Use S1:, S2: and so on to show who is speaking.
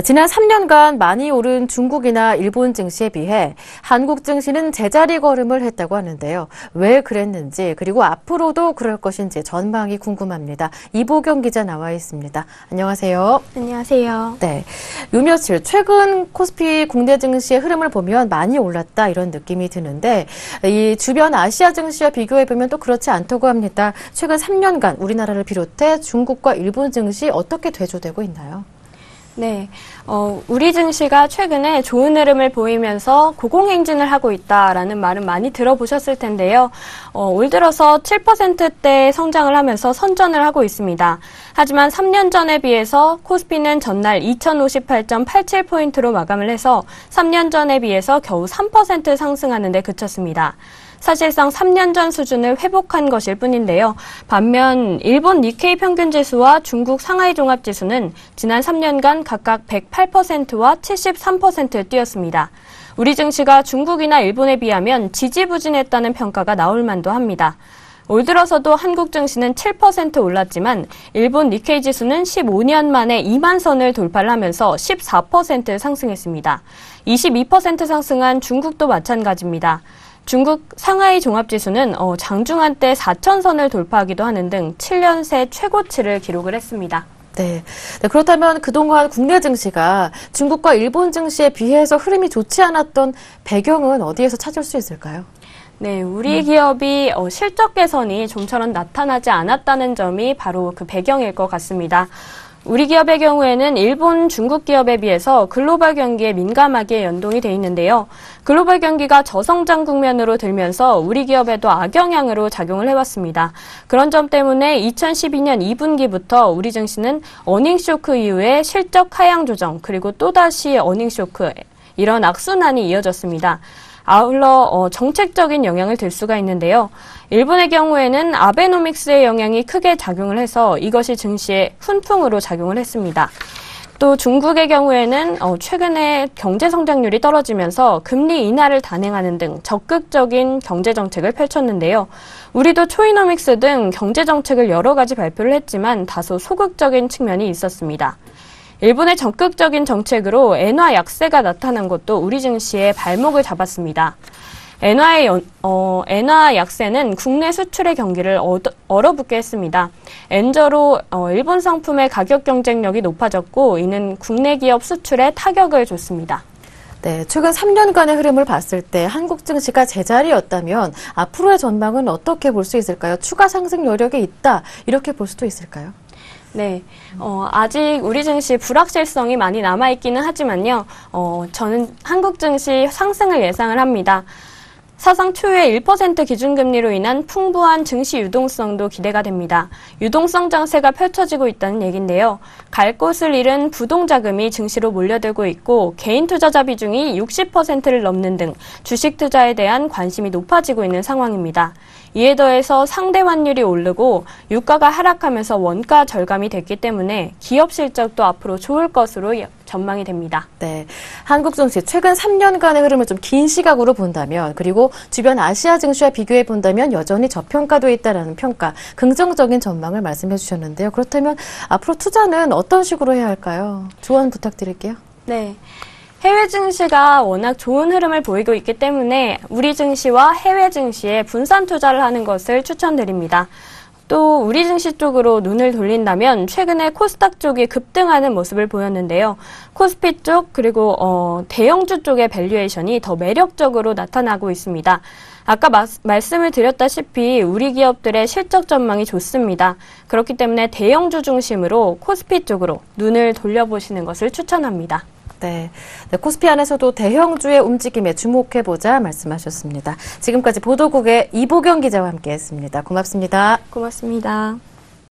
S1: 지난 3년간 많이 오른 중국이나 일본 증시에 비해 한국 증시는 제자리 걸음을 했다고 하는데요. 왜 그랬는지 그리고 앞으로도 그럴 것인지 전망이 궁금합니다. 이보경 기자 나와 있습니다. 안녕하세요.
S2: 안녕하세요.
S1: 네, 요 며칠 최근 코스피 국내 증시의 흐름을 보면 많이 올랐다 이런 느낌이 드는데 이 주변 아시아 증시와 비교해 보면 또 그렇지 않다고 합니다. 최근 3년간 우리나라를 비롯해 중국과 일본 증시 어떻게 대조되고 있나요?
S2: 네, 우리 증시가 최근에 좋은 흐름을 보이면서 고공행진을 하고 있다라는 말은 많이 들어보셨을 텐데요. 올 들어서 7%대 성장을 하면서 선전을 하고 있습니다. 하지만 3년 전에 비해서 코스피는 전날 2058.87포인트로 마감을 해서 3년 전에 비해서 겨우 3% 상승하는 데 그쳤습니다. 사실상 3년 전 수준을 회복한 것일 뿐인데요. 반면 일본 니케이 평균지수와 중국 상하이 종합지수는 지난 3년간 각각 108%와 73%를 뛰었습니다. 우리 증시가 중국이나 일본에 비하면 지지부진했다는 평가가 나올 만도 합니다. 올 들어서도 한국 증시는 7% 올랐지만 일본 니케이 지수는 15년 만에 2만 선을 돌파를 하면서 14% 상승했습니다. 22% 상승한 중국도 마찬가지입니다. 중국 상하이 종합지수는 장중한 때 4,000선을 돌파하기도 하는 등 7년 새 최고치를 기록을 했습니다.
S1: 네. 그렇다면 그동안 국내 증시가 중국과 일본 증시에 비해서 흐름이 좋지 않았던 배경은 어디에서 찾을 수 있을까요?
S2: 네, 우리 기업이 실적 개선이 좀처럼 나타나지 않았다는 점이 바로 그 배경일 것 같습니다. 우리 기업의 경우에는 일본, 중국 기업에 비해서 글로벌 경기에 민감하게 연동이 돼 있는데요. 글로벌 경기가 저성장 국면으로 들면서 우리 기업에도 악영향으로 작용을 해왔습니다. 그런 점 때문에 2012년 2분기부터 우리 증시는 어닝쇼크 이후에 실적 하향 조정 그리고 또다시 어닝쇼크 이런 악순환이 이어졌습니다. 아울러 정책적인 영향을 들 수가 있는데요. 일본의 경우에는 아베노믹스의 영향이 크게 작용을 해서 이것이 증시에 훈풍으로 작용을 했습니다. 또 중국의 경우에는 최근에 경제 성장률이 떨어지면서 금리 인하를 단행하는 등 적극적인 경제 정책을 펼쳤는데요. 우리도 초이노믹스 등 경제 정책을 여러 가지 발표를 했지만 다소 소극적인 측면이 있었습니다. 일본의 적극적인 정책으로 엔화 약세가 나타난 것도 우리 증시의 발목을 잡았습니다. 엔화 약세는 국내 수출의 경기를 얼어붙게 했습니다. 엔저로 일본 상품의 가격 경쟁력이 높아졌고 이는 국내 기업 수출에 타격을 줬습니다.
S1: 네, 최근 3년간의 흐름을 봤을 때 한국 증시가 제자리였다면 앞으로의 전망은 어떻게 볼 수 있을까요? 추가 상승 여력이 있다 이렇게 볼 수도 있을까요?
S2: 네, 아직 우리 증시 불확실성이 많이 남아있기는 하지만요, 저는 한국 증시 상승을 예상을 합니다. 사상 초유의 1% 기준금리로 인한 풍부한 증시 유동성도 기대가 됩니다. 유동성 장세가 펼쳐지고 있다는 얘기인데요. 갈 곳을 잃은 부동자금이 증시로 몰려들고 있고 개인 투자자 비중이 60%를 넘는 등 주식 투자에 대한 관심이 높아지고 있는 상황입니다. 이에 더해서 상대 환율이 오르고 유가가 하락하면서 원가 절감이 됐기 때문에 기업 실적도 앞으로 좋을 것으로 전망이 됩니다.
S1: 네, 한국 증시 최근 3년간의 흐름을 좀 긴 시각으로 본다면 그리고 주변 아시아 증시와 비교해 본다면 여전히 저평가돼 있다는 평가, 긍정적인 전망을 말씀해 주셨는데요. 그렇다면 앞으로 투자는 어떤 식으로 해야 할까요? 조언 부탁드릴게요.
S2: 네. 해외 증시가 워낙 좋은 흐름을 보이고 있기 때문에 우리 증시와 해외 증시에 분산 투자를 하는 것을 추천드립니다. 또 우리 증시 쪽으로 눈을 돌린다면 최근에 코스닥 쪽이 급등하는 모습을 보였는데요. 코스피 쪽 그리고 대형주 쪽의 밸류에이션이 더 매력적으로 나타나고 있습니다. 아까 말씀을 드렸다시피 우리 기업들의 실적 전망이 좋습니다. 그렇기 때문에 대형주 중심으로 코스피 쪽으로 눈을 돌려보시는 것을 추천합니다.
S1: 네, 코스피 안에서도 대형주의 움직임에 주목해보자 말씀하셨습니다. 지금까지 보도국의 이보경 기자와 함께했습니다. 고맙습니다.
S2: 고맙습니다.